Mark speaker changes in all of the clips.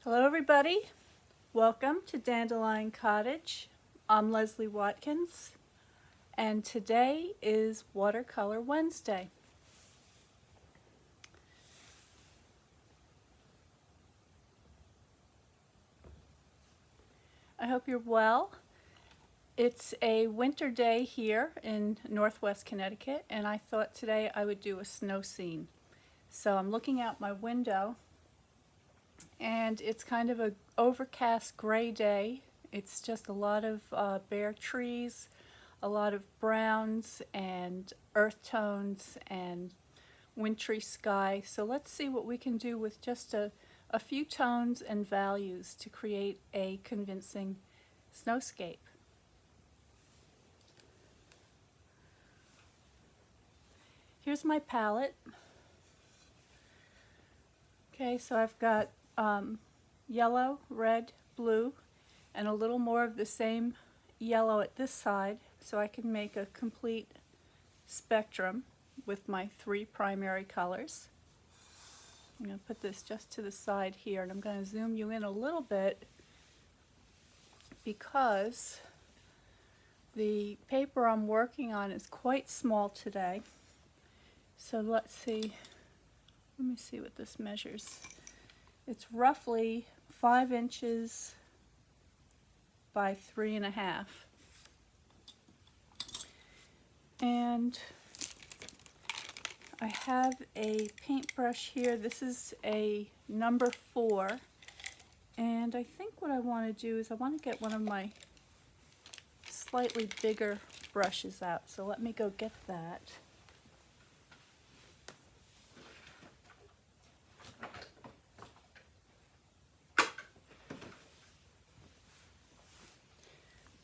Speaker 1: Hello everybody, welcome to Dandelion Cottage. I'm Leslie Watkins and today is Watercolor Wednesday. I hope you're well. It's a winter day here in Northwest Connecticut and I thought today I would do a snow scene. So I'm looking out my window and it's kind of an overcast gray day. It's just a lot of bare trees, a lot of browns and earth tones and wintry sky. So let's see what we can do with just a few tones and values to create a convincing snowscape. Here's my palette. Okay, so I've got yellow, red, blue, and a little more of the same yellow at this side, so I can make a complete spectrum with my three primary colors. I'm going to put this just to the side here, and I'm going to zoom you in a little bit because the paper I'm working on is quite small today. So let's see, let me see what this measures. It's roughly 5 inches by 3.5. And I have a paintbrush here. This is a number 4. And I think what I want to do is I want to get one of my slightly bigger brushes out. So let me go get that.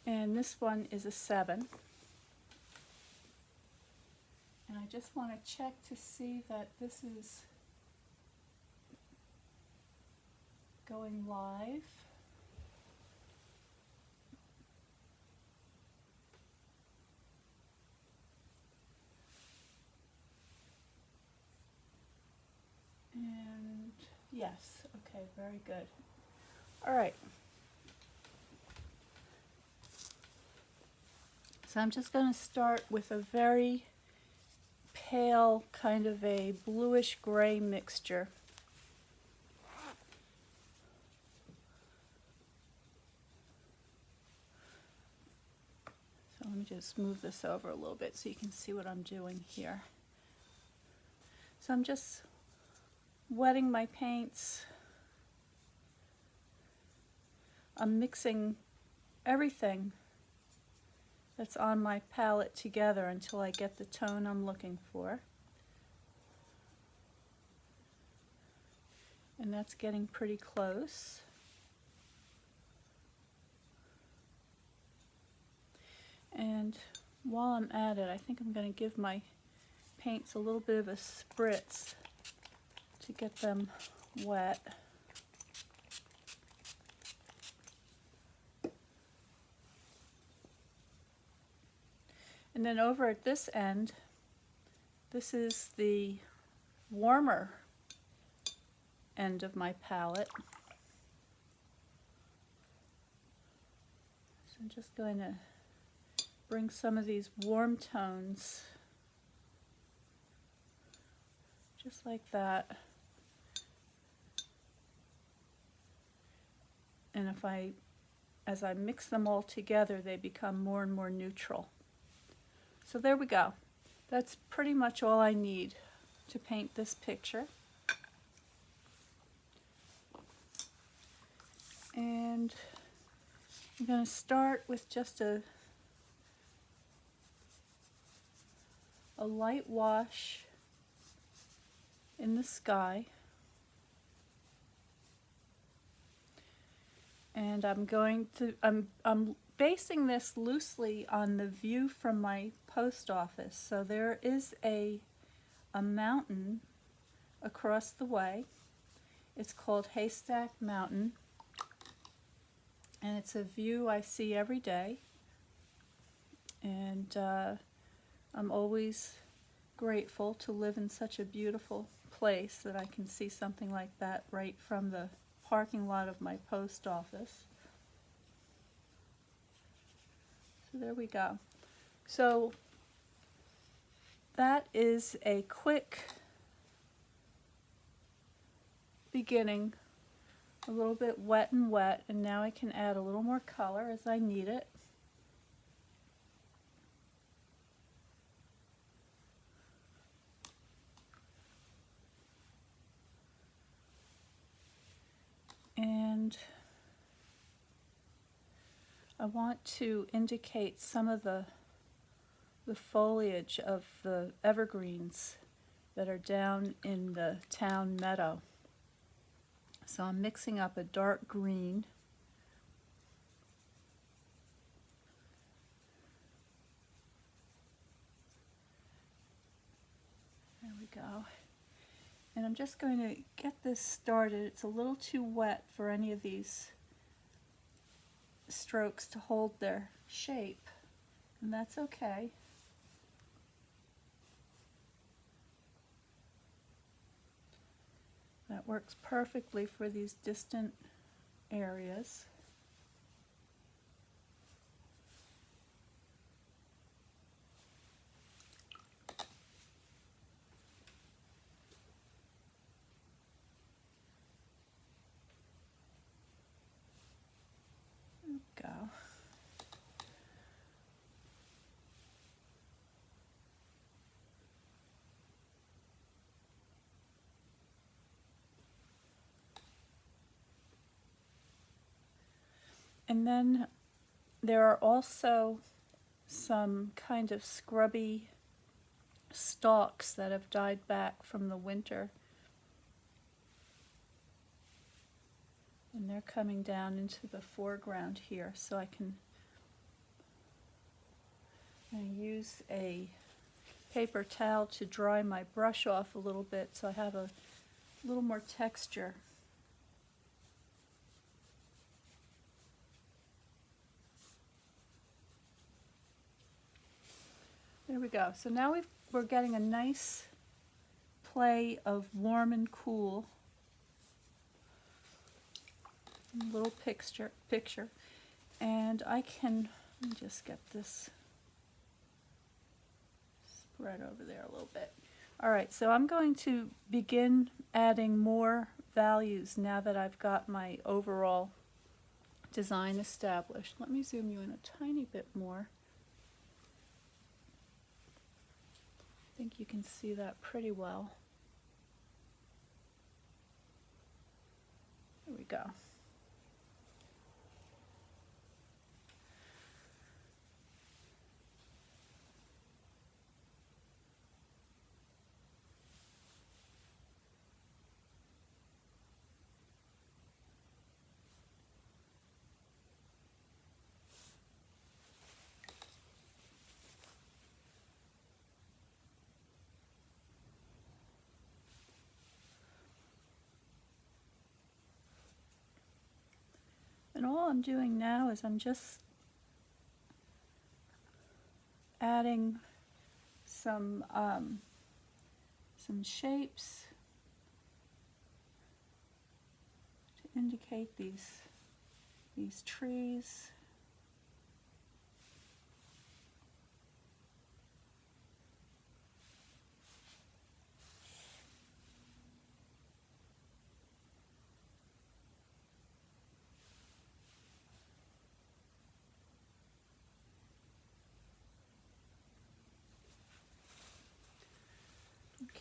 Speaker 1: And this one is a 7. And I just want to check to see that this is going live. And yes, okay, very good. All right. So I'm just going to start with a very pale, kind of a bluish gray mixture. So let me just move this over a little bit so you can see what I'm doing here. So I'm just wetting my paints. I'm mixing everything that's on my palette together until I get the tone I'm looking for. And that's getting pretty close. And while I'm at it, I think I'm going to give my paints a little bit of a spritz to get them wet. And then over at this end, this is the warmer end of my palette. So I'm just going to bring some of these warm tones, just like that. And as I mix them all together, they become more and more neutral. So there we go. That's pretty much all I need to paint this picture. And I'm going to start with just a light wash in the sky. And I'm basing this loosely on the view from my post office. So there is a mountain across the way. It's called Haystack Mountain. And it's a view I see every day. And I'm always grateful to live in such a beautiful place that I can see something like that right from the parking lot of my post office. So there we go. So that is a quick beginning, a little bit wet, and now I can add a little more color as I need it. And I want to indicate some of the foliage of the evergreens that are down in the town meadow. So I'm mixing up a dark green there we go. And I'm just going to get this started. It's a little too wet for any of these strokes to hold their shape, and that's okay. That works perfectly for these distant areas. There we go. And then there are also some kind of scrubby stalks that have died back from the winter. And they're coming down into the foreground here, so I can use a paper towel to dry my brush off a little bit so I have a little more texture. There we go. So now we're getting a nice play of warm and cool. Little picture. And I can, let me just get this spread over there a little bit. Alright, so I'm going to begin adding more values now that I've got my overall design established. Let me zoom you in a tiny bit more. I think you can see that pretty well. There we go. And all I'm doing now is I'm just adding some shapes to indicate these trees.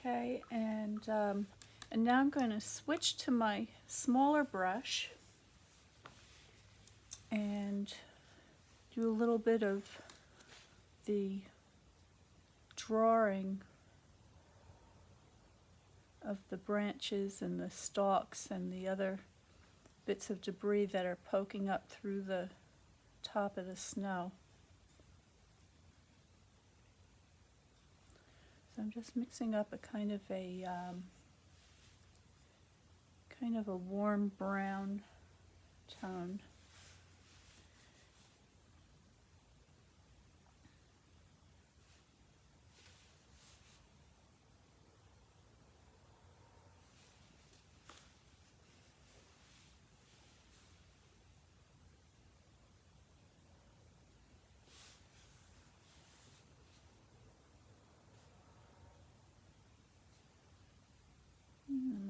Speaker 1: Okay, and now I'm going to switch to my smaller brush and do a little bit of the drawing of the branches and the stalks and the other bits of debris that are poking up through the top of the snow. So I'm just mixing up a kind of a warm brown tone.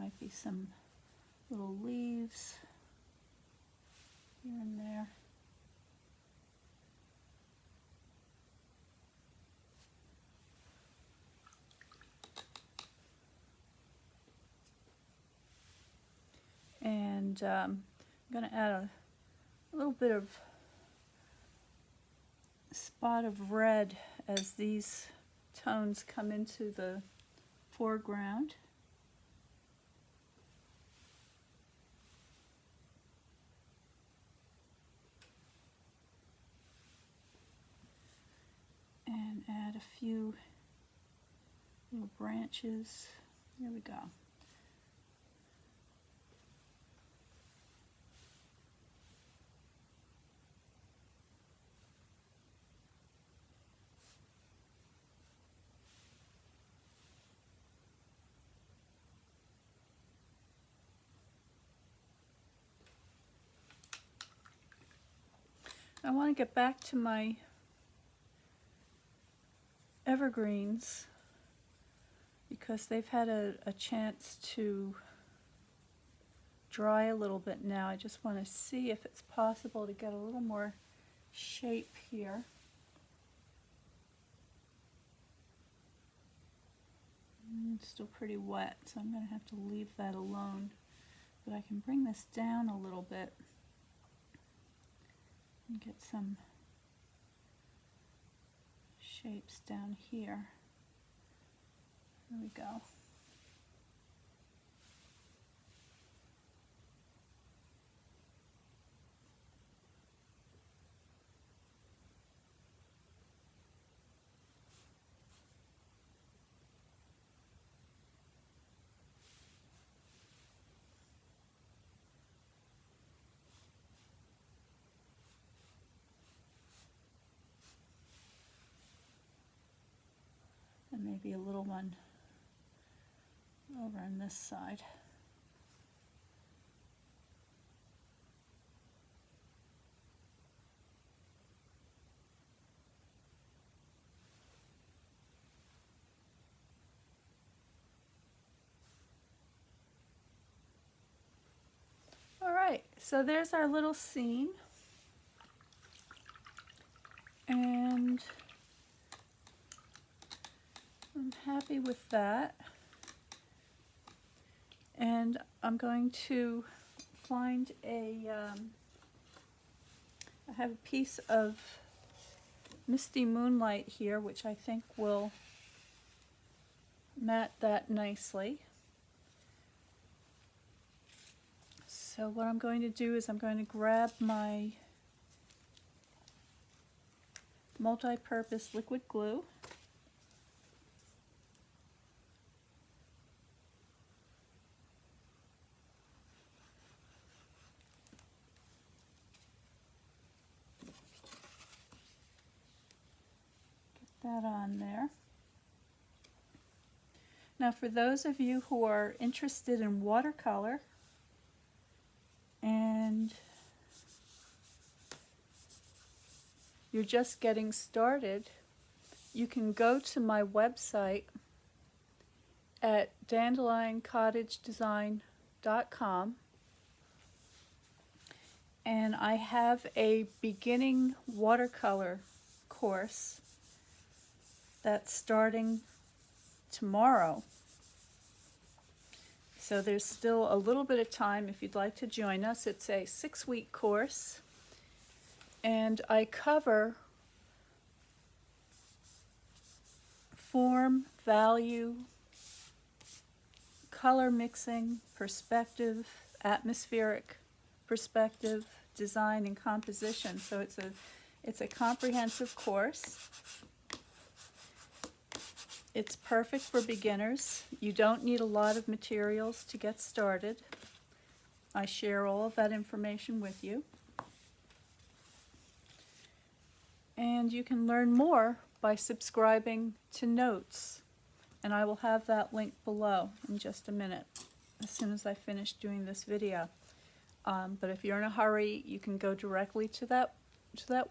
Speaker 1: Might be some little leaves here and there. And I'm going to add a little bit of spot of red as these tones come into the foreground. And add a few little branches. There we go. I want to get back to my evergreens because they've had a chance to dry a little bit now. I just want to see if it's possible to get a little more shape here. It's still pretty wet, so I'm going to have to leave that alone. But I can bring this down a little bit and get some shapes down here. There we go. And maybe a little one over on this side. All right, so there's our little scene. And I'm happy with that. And I'm going to find I have a piece of Misty Moonlight here, which I think will mat that nicely. So what I'm going to do is I'm going to grab my multi-purpose liquid glue. That on there. Now for those of you who are interested in watercolor and you're just getting started, you can go to my website at dandelioncottagedesign.com, and I have a beginning watercolor course that's starting tomorrow. So there's still a little bit of time if you'd like to join us. It's a 6-week course, and I cover form, value, color mixing, perspective, atmospheric perspective, design, and composition. So it's a comprehensive course. It's perfect for beginners. You don't need a lot of materials to get started. I share all of that information with you. And you can learn more by subscribing to Notes. And I will have that link below in just a minute, as soon as I finish doing this video. But if you're in a hurry, you can go directly to that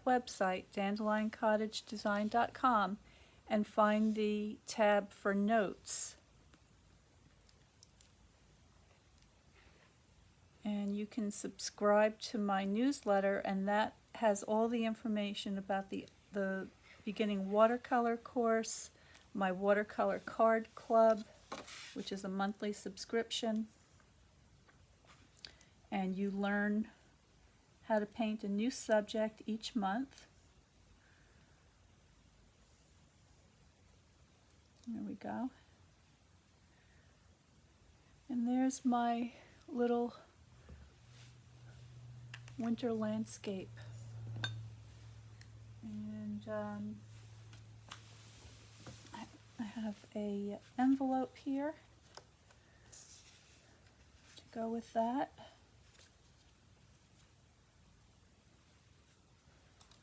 Speaker 1: website, dandelioncottagedesign.com, and find the tab for Notes. you can subscribe to my newsletter, and that has all the information about the beginning watercolor course, my watercolor card club, which is a monthly subscription, and you learn how to paint a new subject each month. There we go. And there's my little winter landscape. And I have a envelope here to go with that.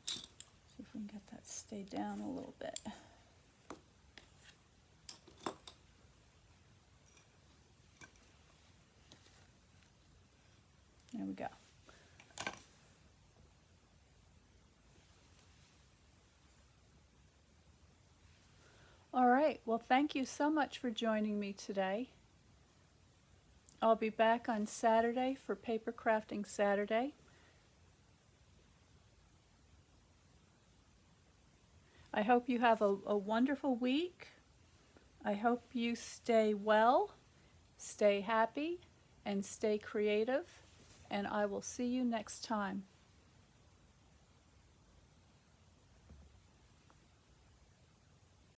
Speaker 1: See if we can get that to stay down a little bit. There we go. All right, well, thank you so much for joining me today. I'll be back on Saturday for Paper Crafting Saturday. I hope you have a wonderful week. I hope you stay well, stay happy, and stay creative. And I will see you next time.